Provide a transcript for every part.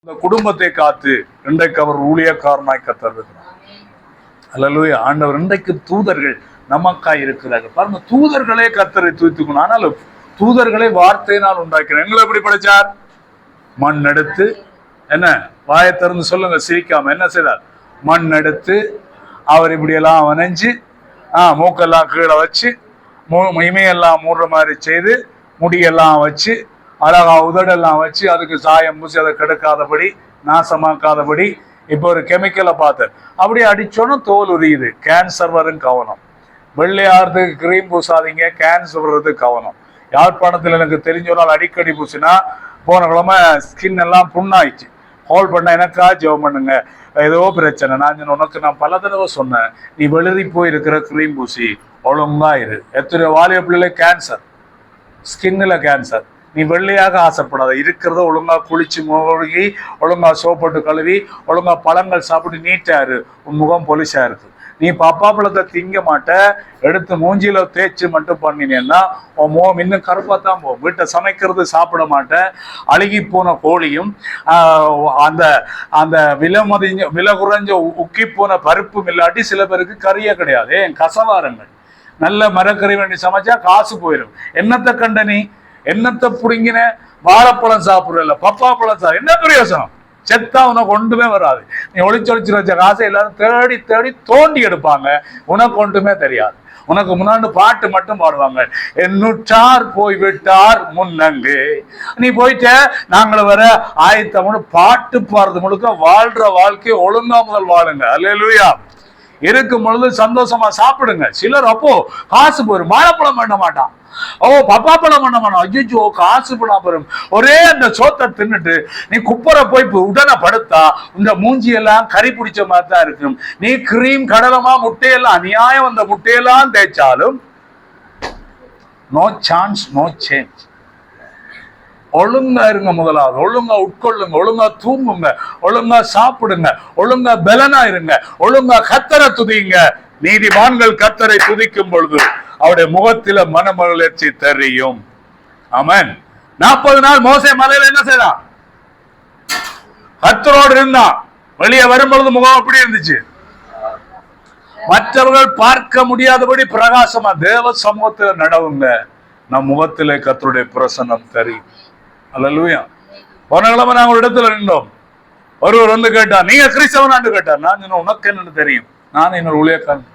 இந்த குடும்பத்தை காத்து இன்றைக்கு அவர் ஊழியக்காரனாய் கர்த்தர் இருக்கிறார். அல்லேலூயா. ஆண்டவர் இன்றைக்கு தூதர்கள் நமக்காய் இருக்கிறார்கள். பாருங்க, தூதர்களே கர்த்தரை துதித்துக்கணும். ஆனாலும் தூதர்களே வார்த்தையினால் உண்டாக்கிறார். எங்களை எப்படி படைச்சார்? மண் எடுத்து, என்ன வாயை திறந்து சொல்லுங்க சிரிக்காம, என்ன செய்தார்? மண் எடுத்து அவர் இப்படி எல்லாம் வனைஞ்சு மூக்கெல்லாம் கீழே வச்சு இமையெல்லாம் மூடுற மாதிரி செய்து முடியெல்லாம் வச்சு அழகா உதடெல்லாம் வச்சு அதுக்கு சாயம் பூசி அதை கெடுக்காதபடி நாசமாக்காதபடி இப்போ ஒரு கெமிக்கலை பார்த்து அப்படியே அடிச்சோன்னா தோல் உரியுது. கேன்சர் வரும், கவனம். வெள்ளையாகிறதுக்கு கிரீம் பூசாதீங்க, கேன்சர் வர்றதுக்கு கவனம். யாழ்ப்பாணத்தில் எனக்கு தெரிஞ்ச ஒரு நாள் அடிக்கடி பூசினா போன கிழமை ஸ்கின் எல்லாம் புண்ணாயிடுச்சு. ஹோல் பண்ண எனக்கா ஜெபம் பண்ணுங்க, ஏதோ பிரச்சனை. உனக்கு நான் பல தடவை சொன்னேன், நீ வெளிரி போயிருக்கிற கிரீம் பூசி ஒழுங்கா இரு. எத்தனை வாலிய பிள்ளைல கேன்சர், ஸ்கின்னில் கேன்சர். நீ வெள்ளையாக ஆசைப்படாத, இருக்கிறத ஒழுங்கா குளிச்சு மூழ்கி ஒழுங்கா சோப்பட்டு கழுவி ஒழுங்கா பழங்கள் சாப்பிட்டு நீட்டா இரு. உன் முகம் பொலிசா இருக்கு. நீ பப்பா பழத்தை திங்க மாட்ட, எடுத்து மூஞ்சியில தேய்ச்சி மட்டும் பண்ணினேன்னா உன் முகம் இன்னும் கருப்பாத்தான் போகும். வீட்டை சமைக்கிறது சாப்பிட மாட்டேன். அழுகி போன கோழியும் அந்த அந்த விலை குறைஞ்ச உக்கி போன பருப்பும் இல்லாட்டி சில பேருக்கு கறியே கிடையாது. கசவாரங்கள் நல்ல மரக்கறி வேண்டி சமைச்சா காசு போயிடும். என்னத்தை கண்ட நீ? என்னத்தை புடுங்கின? வாழைப்பழம் சாப்பிடல, பப்பா பழம் சாப்பிட என்ன பிரயோசனம்? செத்தா உனக்கு ஒன்றுமே வராது. நீ ஒளிச்சு வச்ச காசை எல்லாரும் தேடி தேடி தோண்டி எடுப்பாங்க, உனக்கு ஒன்றுமே தெரியாது. உனக்கு முன்னாடி பாட்டு மட்டும் பாடுவாங்க, என்னுற்றார் போய் விட்டார் முன்னங்கு. நீ போயிட்ட நாங்கள வர ஆயத்தம்னு பாட்டு பாடுறது முழுக்க வாழ்ற வாழ்க்கையை ஒழுங்கா முதல் வாழுங்க. அல்லேலூயா. இருக்கும் பொழுது சந்தோஷமா சாப்பிடுங்க. சிலர் அப்போ காசு போயிடும், வாழைப்பழம் பண்ண மாட்டான், பப்பா பழம் பண்ண மாட்டான். ஐயோ காசு பழம் பெறும். ஒரே அந்த சோத்தை தின்னுட்டு நீ குப்பரை போய் உடனே படுத்தா இந்த மூஞ்சி எல்லாம் கறி பிடிச்ச மாதிரி தான் இருக்கும். நீ கிரீம் கடலமா முட்டையெல்லாம் அநியாயம் அந்த முட்டையெல்லாம் தேய்ச்சாலும் நோ சான்ஸ், நோ சேஞ்ச். ஒழுங்கா இருங்க. முதலாவது ஒழுங்கா உட்கொள்ளுங்க, ஒழுங்கா தூங்குங்க, ஒழுங்கா சாப்பிடுங்க, ஒழுங்கா பலனா இருங்க, ஒழுங்கா கர்த்தரை துதிங்க. நீதிமான்கள் கர்த்தரை துதிக்கும் பொழுது அவருடைய முகத்தில மனமகிழ்ச்சி தெரியும். ஆமென். 40 நாள் மோசே மலையில என்ன செய்தான்? கர்த்தரோடு இருந்தான். வெளியே வரும் பொழுது முகம் எப்படி இருந்துச்சு? மற்றவர்கள் பார்க்க முடியாதபடி பிரகாசமா தேவ சமூகத்தில் நடவுங்க. நம் முகத்திலே கர்த்தருடைய பிரசன்னம் தெரியும். அல்லேலூயா. போன கிழமை நாங்க ஒரு இடத்துல நின்றோம். ஒருவர் வந்து கேட்டார், நீங்க கிறிஸ்தவனான்னு கேட்டார். நான் சொன்னேன், உனக்கு என்னன்னு தெரியும்? நான் என்னோட ஊழியக்காரன்,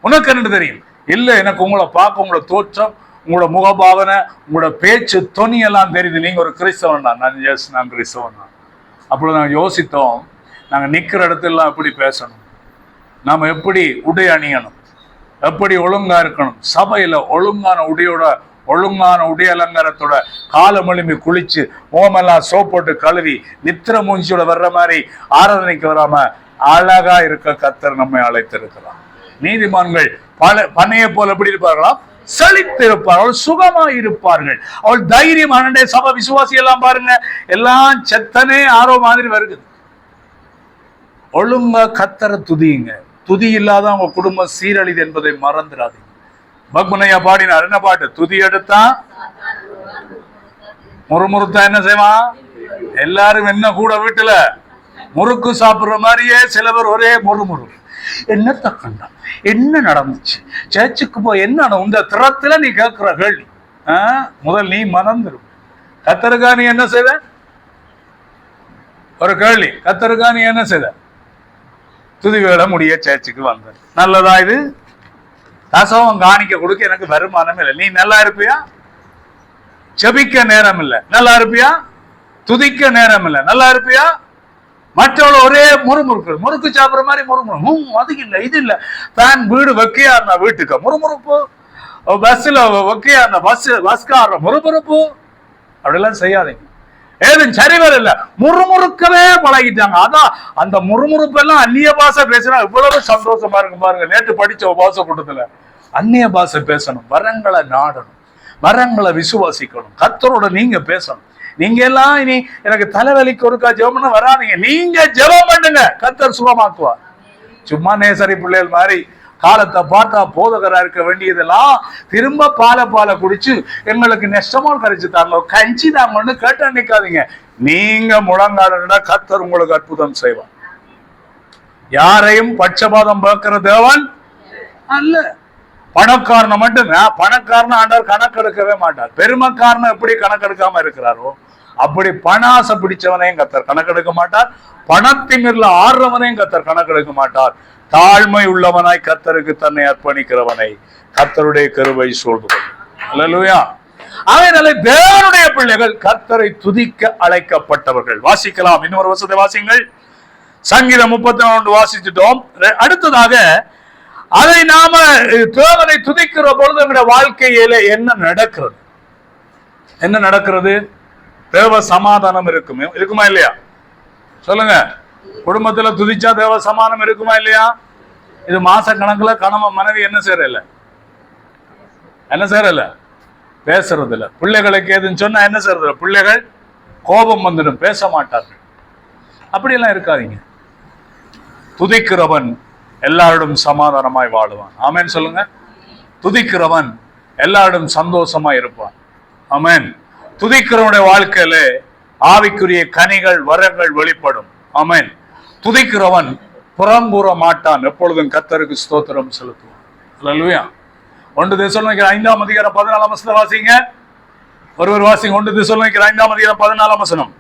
உனக்கு என்னன்னு தெரியும்? இல்ல, எனக்கு உங்களை பார்க்க, உங்களோட தோற்றம், உங்களோட முகபாவனை, உங்களோட பேச்சு தொனி எல்லாம் தெரியுது, நீங்க ஒரு கிறிஸ்தவன் தான். நான் எஸ், நான் கிறிஸ்தவன் தான். அப்பொழுது நாங்கள் யோசித்தோம், நாங்க நிக்கிற இடத்துல எப்படி பேசணும், நாம எப்படி உடை அணியணும், எப்படி ஒழுங்கா இருக்கணும், சபையில ஒழுங்கான உடை அலங்காரத்தோட காலம் எழும்பி குளிச்சு முகமெல்லாம் சோப் போட்டு கழுவி நித்திர மூஞ்சியோட வர்ற மாதிரி ஆராதனைக்கு வராம அழகா இருக்க கர்த்தர் நம்மை அழைத்திருக்கிறார். நீதிமான்கள் பண்ணையை போல எப்படி இருப்பார்களா? செழித்திருப்பார்கள், சுகமா இருப்பார்கள். அவள் தைரியமான சபை விசுவாசி எல்லாம் பாருங்க, எல்லாம் செத்தனே ஆரோ மாதிரி வருது. ஒழுங்கா கர்த்தரை துதியுங்க. துதி இல்லாத உங்க குடும்பம் சீரழிது என்பதை மறந்துடாதீங்க. பக்மனையா பாடினார், என்ன பாட்டு? துதி எடுத்தா முறுமுறுத்தா என்ன செய்வான்? எல்லாரும் என்ன கூட வீட்டுல முறுக்கு சாப்பிடுற மாதிரியே சில பேர் ஒரே முறுமுறு. என்னத்த கண்டான், என்ன நடந்துச்சு, சர்ச்சுக்கு போய் என்ன இந்த திறத்துல நீ கேட்கிற கேள்வி முதல் நீ மறந்துடும். கத்தருக்கா நீ என்ன செய்த? ஒரு கேள்வி, கத்தருக்கா நீ என்ன செய்த? துதி வேலை முடிய சர்ச்சுக்கு வந்த. நல்லதா இது? தசவம் காணிக்க கொடுக்க எனக்கு வருமானம் இல்லை. நீ நல்லா இருப்பியா? செபிக்க நேரம் இல்லை, நல்லா இருப்பியா? துதிக்க நேரம் இல்லை, நல்லா இருப்பியா? மற்றவள் ஒரே முறுக்கு சாப்பிட்ற மாதிரி முறுமுறு. அது இல்லை, இது இல்லை. ஃபேன் வீடு வைக்கையா இருந்தா வீட்டுக்கு முறுமுறுப்பு, பஸ்ல வைக்கையா இருந்தா பஸ்கார முறுமுறுப்பு. அப்படிலாம் செய்யாதீங்க. ஏதும் சரிவர இல்ல, முறுமுறுக்கவே பழகிட்டாங்க. அதான் அந்த முறுமுறுப்பு எல்லாம் அந்நிய பாஷை பேசினா இவ்வளவு சந்தோஷமா இருக்கு பாருங்க. நேற்று படிச்ச பாஷை கூட்டத்துல அந்நிய பாஷை பேசணும், வரங்களை நாடணும், வரங்களை விசுவாசிக்கணும், கர்த்தரோட நீங்க பேசணும். நீங்க எல்லாம் இனி எனக்கு தலைவலிக்கு ஒருக்கா ஜெபம்னு வராதீங்க. நீங்க ஜெபம் பண்ணுங்க, கர்த்தர் சுகமாக்குவார். சும்மா நேசரி பிள்ளைகள் மாதிரி காலத்தை பார்த்தா போதகரா இருக்க வேண்டியதெல்லாம் திரும்ப பாலை குடிச்சு எங்களுக்கு நெஸ்டமால் கரைச்சு தாங்க, கஞ்சி தாங்கன்னு கேட்ட நிக்காதீங்க. நீங்க முழங்கால கர்த்தர் உங்களுக்கு அற்புதம் செய்வார். யாரையும் பட்சபாதம் பார்க்கிற தேவன் அல்ல. பணக்காரனை மட்டும் பணக்காரன ஆண்டவர் கணக்கெடுக்கவே மாட்டார். பெருமைக்காரனை எப்படி கணக்கெடுக்காம இருக்கிறாரோ அப்படி பணாசை பிடிச்சவனையும் கர்த்தர் கணக்கெடுக்க மாட்டார். பணத்திமிர்ல ஆடுறவனையும் கர்த்தர் கணக்கெடுக்க மாட்டார். தாழ்மை உள்ளவனாய் கர்த்தருக்கு தன்னை அர்ப்பணிக்கிறவனை கர்த்தருடைய கிருபை சூழ்ந்து. அல்லேலூயா. அதனால தேவனுடைய பிள்ளைகள் கர்த்தரை துதிக்க அழைக்கப்பட்டவர்கள். வாசிக்கலாம், இன்னொரு வசனத்தை வாசிங்கள். சங்கீதம் 34 வாசிச்சுட்டோம். அடுத்ததாக அதை நாம தேவனை துதிக்கிற பொழுது நம்முடைய வாழ்க்கையில என்ன நடக்கிறது? என்ன நடக்கிறது? தேவ சமாதானம் இருக்குமா இல்லையா? சொல்லுங்க. குடும்பத்துல துதிச்சா தேவ சமாதானம் இருக்குமா இல்லையா? இது மாச கணக்குல கணவன் மனைவி என்ன செய்யறதில்ல, பேசுறது இல்ல. பிள்ளைகளுக்கு எதுன்னு சொன்னா என்ன செய்யறது? பிள்ளைகள் கோபம் வந்துடும், பேச மாட்டார்கள். அப்படியெல்லாம் இருக்காதீங்க. துதிக்கிறவன் எல்லாரிடம் சமாதானமாய் வாழுவான். ஆமேன் சொல்லுங்க. துதிக்கிறவன் எல்லாரிடம் சந்தோஷமா இருப்பான். ஆமேன். துதிக்கிறவனுடைய வாழ்க்கையில ஆவிக்குரிய கனிகள் வரங்கள் வெளிப்படும். ஆமேன். துதிக்கிறவன் புறம்புற மாட்டான், எப்பொழுதும் கர்த்தருக்கு ஸ்தோத்திரம் செலுத்துவான். அல்லேலூயா. 1 தெசலோனிக்கேயர் 5 அதிகாரம் 14 வசனம் வாசிங்க. ஒருவர் வாசிங்க. 1 தெசலோனிக்கேயர் 5 அதிகாரம் 14 வசனம்.